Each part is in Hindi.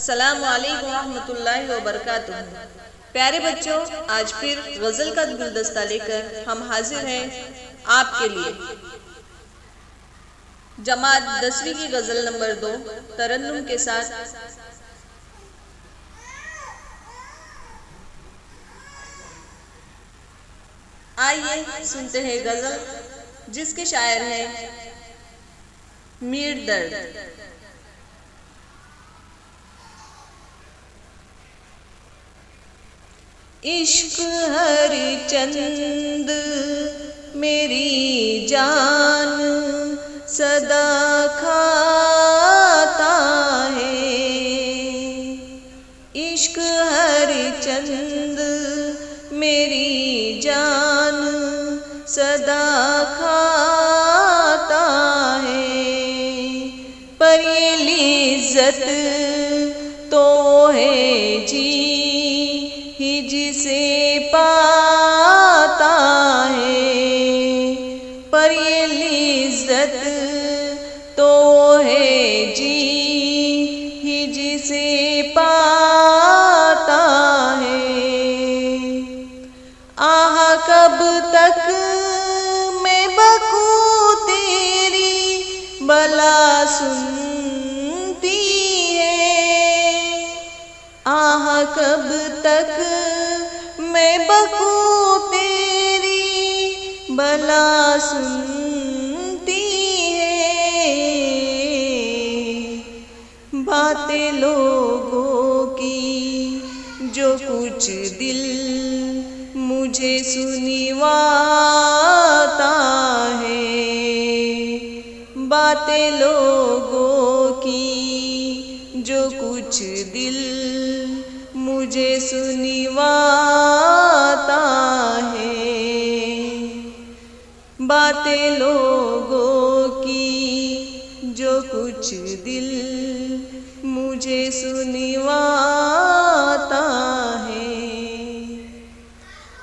अस्सलामु अलैकुम रहमतुल्लाहि व बरकातुहू। प्यारे बच्चों, आज फिर गज़ल का गुलदस्ता लेकर हम हाजिर हैं आपके लिए। जमात 10वीं की गज़ल नंबर 2 तरन्नुम के साथ। आइए सुनते हैं गज़ल, जिसके शायर हैं मीर दर्द। इश्क हर चंद मेरी जान सदा खाता है। इश्क हर चंद मेरी जान सदा खाता है। पर ये लिज़्ज़त तो है जी जिसे पाता है। पर ये लिज़्ज़त तो है जी जिसे पाता है। आह कब तक मैं बकूं तेरी भला सुनती है। आह कब तक मैं बकूं तेरी भला सुनती है। बातें लोगों की जो कुछ दिल मुझे सुनवाता है। बातें लोगों की जो कुछ दिल मुझे सुनवाता है। बातें लोगों की जो कुछ दिल मुझे सुनवाता है।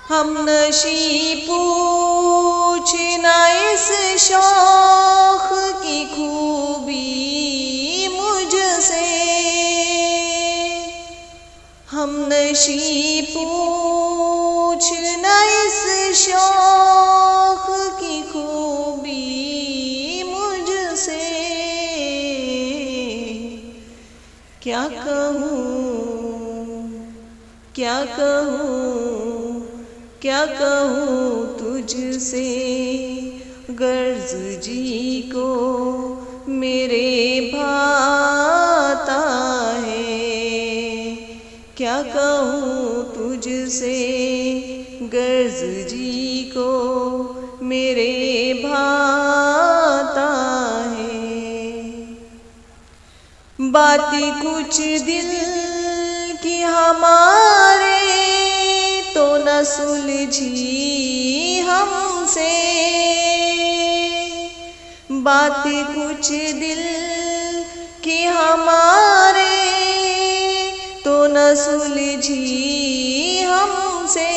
हम नशी पूछना इस शौख की खूबी मुझसे। हम नशी पूछना इस शौख की खूबी मुझसे। क्या कहूँ क्या कहूँ क्या कहूँ तुझसे। गर्ज जी को मेरे भाता है। क्या कहूँ तुझसे गर्ज जी को मेरे भाता है। बातें कुछ दिल की हमारे तो न सुलझी हमसे। बातें कुछ दिल की हमारे तो न सुलझी हमसे।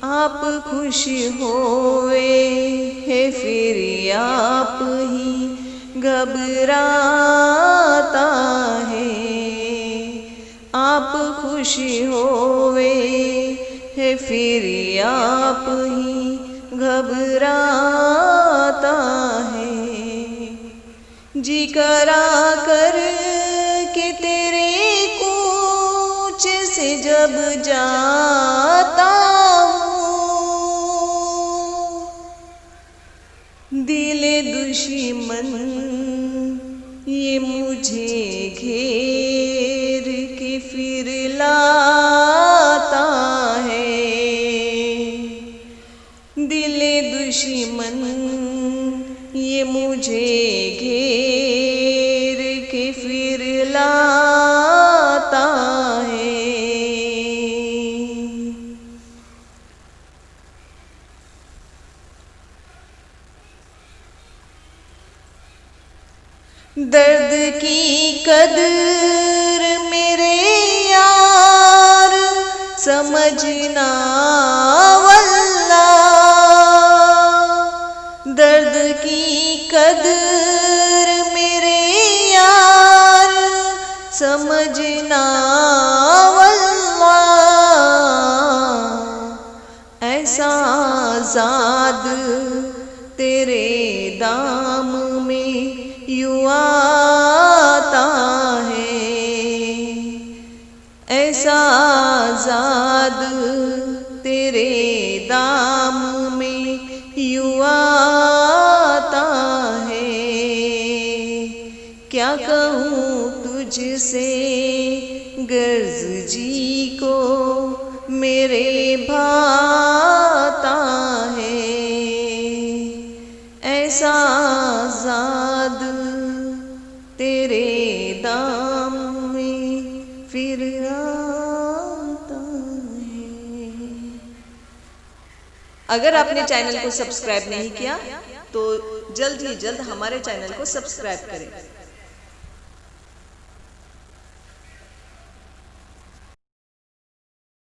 आप खुश होए है फिर आप ही घबराता है। आप खुश होए है फिर आप ही घबराता है। जी करा कर कि तेरे कूच से जब जाता हूँ, दिले दुश्मन ये मुझे घेर के फिर लाता है। दिले दुश्मन ये मुझे घेर के फिर लाता है। दर्द की कदर मेरे यार समझना वल्लाह। दर्द की कदर मेरे यार कहूँ तुझसे, गर्ज जी को मेरे भाता है, ऐसा ज़ाद तेरे दाम में फिर आता है। अगर आपने चैनल को सब्सक्राइब नहीं किया तो जल्द ही जल्द हमारे चैनल को सब्सक्राइब करें।